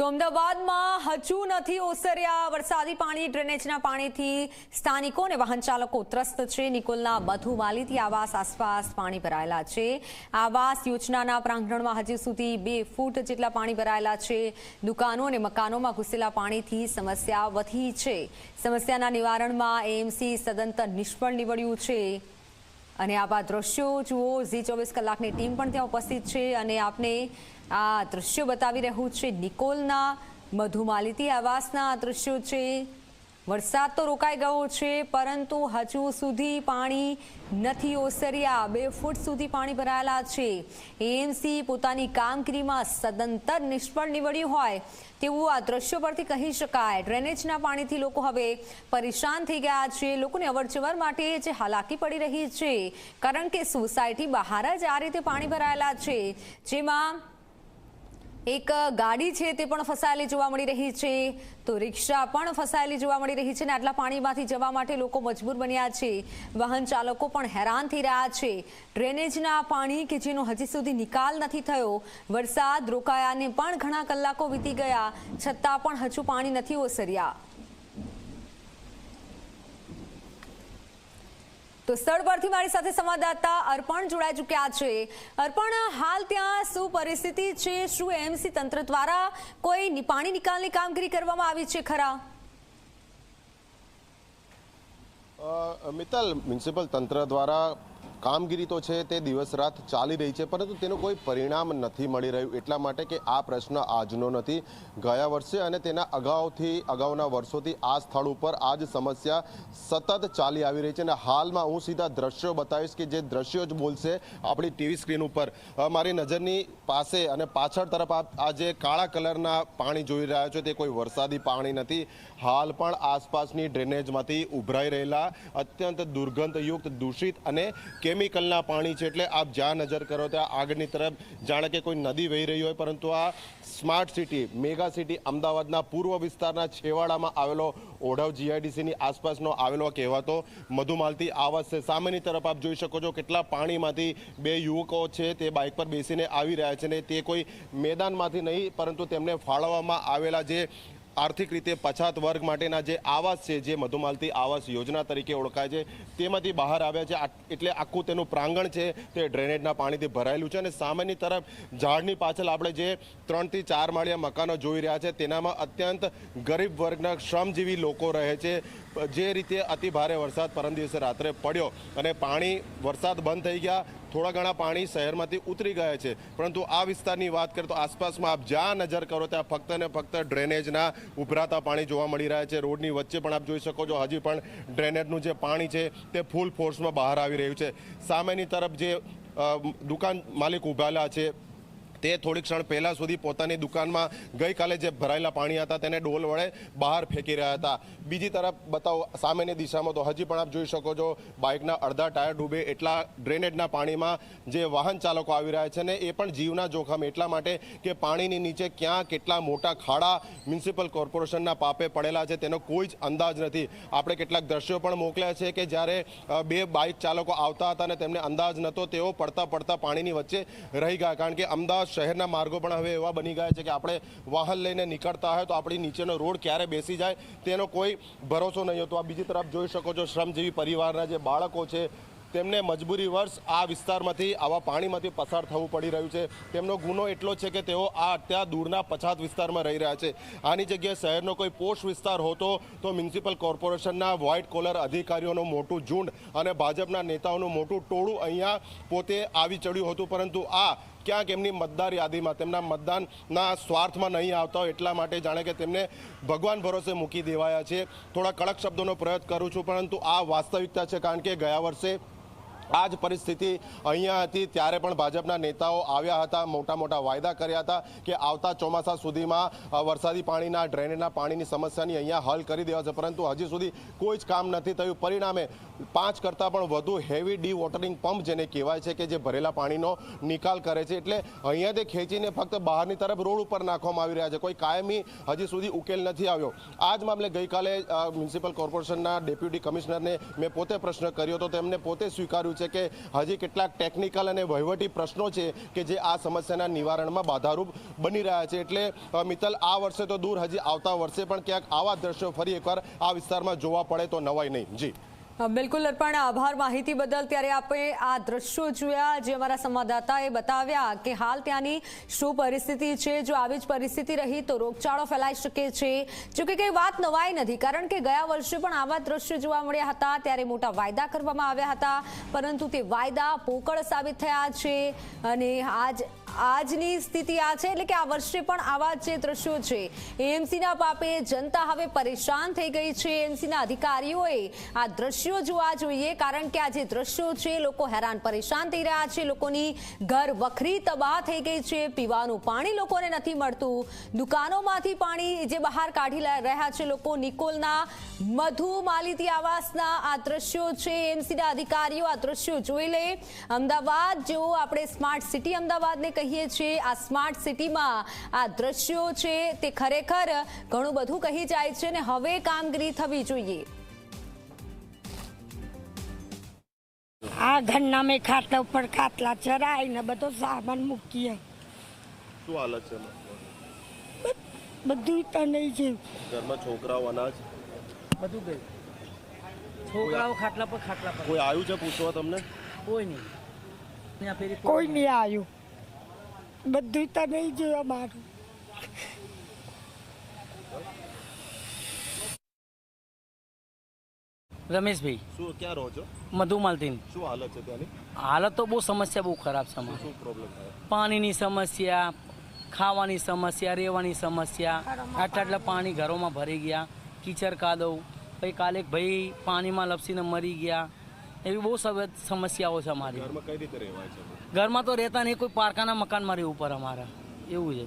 તો અમદાવાદમાં હજુ નથી ઓસર્યા વરસાદી પાણી ડ્રેનેજના પાણીથી સ્થાનિકો અને વાહન ચાલકો ત્રસ્ત છે। નિકોલના મધુમાલીથી આવાસ આસપાસ પાણી ભરાયેલા છે। આવાસ યોજનાના પ્રાંગણમાં હજી સુધી 2 ફૂટ જેટલા પાણી ભરાયેલા છે। દુકાનો અને મકાનોમાં ઘૂસેલા પાણીથી સમસ્યા વધી છે। સમસ્યાના નિવારણમાં એએમસી સદંતર નિષ્ફળ નીવડ્યું છે। અને આવા દ્રશ્યો જુઓ, ઝી24 કલાકની ટીમ પણ ત્યાં ઉપસ્થિત છે અને આપને આ દ્રશ્યો બતાવી રહ્યું છે। નિકોલના મધુમાલીથી આવાસના આ દ્રશ્યો છે। વરસાદ તો રોકાઈ ગયો છે પરંતુ હજુ સુધી પાણી નથી ઓસર્યા। 2 ફૂટ સુધી પાણી ભરાયેલા છે। એએમસી પોતાની કામગીરીમાં સદંતર નિષ્ફળ નીવડ્યું હોય તેવું આ દ્રશ્યો પરથી કહી શકાય। ડ્રેનેજના પાણીથી લોકો હવે પરેશાન થઈ ગયા છે। લોકોને અવરજવર માટે જે હાલાકી પડી રહી છે કારણ કે સોસાયટી બહાર જ આ રીતે પાણી ભરાયેલા છે, જેમાં એક ગાડી છે તે પણ ફસાયેલી જોવા મળી રહી છે, તો રિક્ષા પણ ફસાયેલી જોવા મળી રહી છે અને આટલા પાણીમાંથી જવા માટે લોકો મજબૂર બન્યા છે। વાહન ચાલકો પણ હેરાન થઈ રહ્યા છે। ડ્રેનેજના પાણી કે જેનો હજી સુધી નિકાલ નથી થયો, વરસાદ રોકાયાને પણ ઘણા કલાકો વીતી ગયા છતાં પણ હજુ પાણી નથી ઓસર્યા। તો સ્થળ પરથી મારી સાથે સંવાદદાતા અર્પણ જોડાઈ ચૂક્યા છે। અર્પણ, હાલ ત્યાં શું પરિસ્થિતિ છે? શું એએમસી તંત્ર દ્વારા કોઈ પાણી નિકાલની કામગીરી કરવામાં આવી છે ખરા? મિત્તલ, મ્યુનિસિપલ તંત્ર દ્વારા કામગીરી તો છે તે દિવસ રાત ચાલી રહી છે, પરંતુ તેનું કોઈ પરિણામ નથી મળી રહ્યું। એટલા માટે કે આ પ્રશ્ન આજનો નથી, ગયા વર્ષે અને તેના અગાઉના વર્ષોથી આ સ્થળ ઉપર આ જ સમસ્યા સતત ચાલી આવી રહી છે। અને હાલમાં હું સીધા દ્રશ્યો બતાવીશ કે જે દ્રશ્યો જ બોલશે આપણી ટીવી સ્ક્રીન ઉપર। મારી નજરની પાસે અને પાછળ તરફ આ જે કાળા કલરના પાણી જોઈ રહ્યા છો તે કોઈ વરસાદી પાણી નથી, હાલ પણ આસપાસની ડ્રેનેજમાંથી ઉભરાઈ રહેલા અત્યંત દુર્ગંધયુક્ત, દૂષિત અને કેમિકલના પાણી છે। એટલે આપ જ્યાં નજર કરો ત્યાં આગળની તરફ જાણે કે કોઈ નદી વહી રહી હોય, પરંતુ આ સ્માર્ટ સિટી, મેગા સિટી અમદાવાદના પૂર્વ વિસ્તારના છેવાડામાં આવેલો ઓઢવ જીઆઈડીસીની આસપાસનો આવેલો કહેવાતો મધુમાલતી આવાસ છે। સામેની તરફ આપ જોઈ શકો છો કેટલા પાણીમાંથી 2 યુવકો છે તે બાઇક પર બેસીને આવી રહ્યા છે ને તે કોઈ મેદાનમાંથી નહીં પરંતુ તેમને ફાળવવામાં આવેલા જે આર્થિક રીતે પછાત વર્ગ માટેના જે આવાસ છે, જે મધુમાલતી આવાસ યોજના તરીકે ઓળખાય છે, તેમાંથી બહાર આવ્યા છે। એટલે આખું તેનું પ્રાંગણ છે તે ડ્રેનેજના પાણીથી ભરાયેલું છે। અને સામેની તરફ ઝાડની પાછળ આપણે જે 3 થી 4 માળિયા મકાનો જોઈ રહ્યા છે તેનામાં અત્યંત ગરીબ વર્ગના શ્રમજીવી લોકો રહે છે। જે રીતે અતિ ભારે વરસાદ પરમ દિવસે રાત્રે પડ્યો અને વરસાદ બંધ થઈ ગયા, થોડા ઘણા પાણી શહેરમાંથી ઉતરી ગયા છે, પરંતુ આ વિસ્તારની વાત કરીએ તો આસપાસમાં આપ જ્યાં નજર કરો ત્યાં ફક્ત ને ફક્ત ડ્રેનેજના ઉભરાતા પાણી જોવા મળી રહ્યા છે। રોડની વચ્ચે પણ આપ જોઈ શકો છો હજી પણ ડ્રેનેજનું જે પાણી છે તે ફૂલ ફોર્સમાં બહાર આવી રહ્યું છે। સામેની તરફ જે દુકાન માલિક ઉભેલા છે તે થોડી ક્ષણ પહેલાં સુધી પોતાની દુકાનમાં ગઈકાલે જે ભરાયેલા પાણી હતા તેને ડોલ વડે બહાર ફેંકી રહ્યા હતા। બીજી તરફ બતાવો સામેની દિશામાં તો હજી પણ આપ જોઈ શકો છો બાઇકના અડધા ટાયર ડૂબે એટલા ડ્રેનેજના પાણીમાં જે વાહન ચાલકો આવી રહ્યા છે ને એ પણ જીવના જોખમ, એટલા માટે કે પાણીની નીચે ક્યાં કેટલા મોટા ખાડા મ્યુનિસિપલ કોર્પોરેશનના પાપે પડેલા છે તેનો કોઈ જ અંદાજ નથી। આપણે કેટલાક દ્રશ્યો પણ મોકલ્યા છે કે જ્યારે 2 બાઇક ચાલકો આવતા હતા અને તેમને અંદાજ નહોતો, તેઓ પડતા પાણીની વચ્ચે રહી ગયા, કારણ કે અમદાવાદ શહેરના માર્ગો પણ હવે એવા બની ગયા છે કે આપણે વાહન લઈને નીકળતા હોય તો આપણી નીચેનો રોડ ક્યારે બેસી જાય તેનો કોઈ ભરોસો નહીં હતો। આ બીજી તરફ જોઈ શકો છો શ્રમજીવી પરિવારના જે બાળકો છે તેમને મજબૂરી વર્ષ આ વિસ્તારમાંથી આવા પાણીમાંથી પસાર થવું પડી રહ્યું છે। તેમનો ગુનો એટલો છે કે તેઓ આ અત્યાર દૂરના પછાત વિસ્તારમાં રહી રહ્યા છે। આની જગ્યાએ શહેરનો કોઈ પોશ વિસ્તાર હોતો તો મ્યુનિસિપલ કોર્પોરેશનના વ્હાઇટ કોલર અધિકારીઓનું મોટું ઝુંડ અને ભાજપના નેતાઓનું મોટું ટોળું અહીંયા પોતે આવી ચડ્યું હતું, પરંતુ આ ક્યાંક એમની મતદાર યાદીમાં તેમના મતદાનના સ્વાર્થમાં નહીં આવતા હોય એટલા માટે જાણે કે તેમને ભગવાન ભરોસે મૂકી દેવાયા છે। થોડા કડક શબ્દોનો પ્રયોગ કરું છું, પરંતુ આ વાસ્તવિકતા છે, કારણ કે ગયા વર્ષે આ જ પરિસ્થિતિ અહીંયા હતી ત્યારે પણ ભાજપના નેતાઓ આવ્યા હતા, મોટા વાયદા કર્યા હતા કે આવતા ચોમાસા સુધીમાં વરસાદી પાણીના ડ્રેનેજના પાણીની સમસ્યાની અહીંયા હલ કરી દેવાશે, પરંતુ હજી સુધી કોઈ જ કામ નથી થયું। પરિણામે 5 કરતાં પણ વધુ હેવી ડી વોટરિંગ પંપ જેને કહેવાય છે કે જે ભરેલા પાણીનો નિકાલ કરે છે, એટલે અહીંયાથી ખેંચીને ફક્ત બહારની તરફ રોડ ઉપર નાખવામાં આવી રહ્યા છે। કોઈ કાયમી હજી સુધી ઉકેલ નથી આવ્યો। આ જ મામલે ગઈકાલે મ્યુનિસિપલ કોર્પોરેશનના ડેપ્યુટી કમિશનરને મેં પોતે પ્રશ્ન કર્યો તો તેમને પોતે સ્વીકાર્યું રહ્યું છે કે હજી કેટલાક ટેકનિકલ અને વહીવટી પ્રશ્નો છે કે જે આ સમસ્યાના નિવારણમાં બાધારૂપ બની રહ્યા છે. એટલે મિત્તલ, આ વર્ષે તો દૂર, હજી આવતા વર્ષે પણ ક્યાંક આવા દ્રશ્યો ફરી એકવાર આ વિસ્તારમાં જોવા પડે તો નવાઈ નહીં. જી બિલકુલ અર્પણ, આભાર માહિતી બદલ. ત્યારે આપણે આ દ્રશ્યો જોયા જે અમારા સંવાદદાતાએ બતાવ્યા કે હાલ ત્યાંની શું પરિસ્થિતિ છે. જો આવી જ પરિસ્થિતિ રહી તો રોગચાળો ફેલાઈ શકે છે. જોકે કંઈ વાત નવાઈ નથી, કારણ કે ગયા વર્ષે પણ આવા દ્રશ્યો જોવા મળ્યા હતા. ત્યારે મોટા વાયદા કરવામાં આવ્યા હતા, પરંતુ તે વાયદા પોકળ સાબિત થયા છે. અને આજની સ્થિતિ આ છે, એટલે કે આ વર્ષે પણ આવા જે દ્રશ્યો છે, એએમસીના પાપે જનતા હવે પરેશાન થઈ ગઈ છે. એએમસીના અધિકારીઓએ આ દ્રશ્યો જોવા જોઈએ, કારણ કે આ જે દ્રશ્યો છે, લોકો હેરાન પરેશાન થઈ રહ્યા છે. લોકોની ઘર વખરી તબાહ થઈ ગઈ છે. પીવાનું પાણી લોકોને નથી મળતું. દુકાનોમાંથી પાણી જે બહાર કાઢી રહ્યા છે લોકો. નિકોલના મધુ માલિતી આવાસના આ દ્રશ્યો છે. એએમસીના અધિકારીઓ આ દ્રશ્યો જોઈ લે. અમદાવાદ જેવો આપણે સ્માર્ટ સિટી અમદાવાદને કહીએ છીએ, આ સ્માર્ટ સિટીમાં આ દ્રશ્યો છે તે ખરેખર ઘણું બધું કહી જાય છે. અને હવે કામગીરી થવી જોઈએ. આ ઘરના મેં ખાટલા ઉપર ખાટલા ચરાઈને બધો સામાન મૂકીએ. શું હાલત છે? બધું તને છે. ઘરમાં છોકરાઓ, અનાજ બધું ગયું. છોકરાઓ ખાટલા પર ખાટલા પર. કોઈ આવ્યું છે પૂછવા તમને? કોઈ નહીં. ત્યાં ફેરી કોઈ નહીં આવ્યું. બધું તને છે અમારું. રમેશભાઈ, શું, ક્યાં રહો છો? મધુમાલતીન. શું હાલત છે ત્યાંની? હાલત તો બહુ સમસ્યા બહુ ખરાબ છે અમારી. શું પ્રોબ્લેમ થાય? પાણીની સમસ્યા, ખાવાની સમસ્યા, રહેવાની સમસ્યા. આટલા પાણી ઘરોમાં ભરી ગયા, કીચડ કાદવ. પછી કાલે એક ભાઈ પાણીમાં લપસીને મરી ગયા. એવી બહુ સમસ્યાઓ છે અમારી. ઘરમાં કઈ રીતે રહેવાય છે? ઘરમાં તો રહેતા નહીં, કોઈ પારકાના મકાનમાં રહેવું પડે અમારા, એવું છે.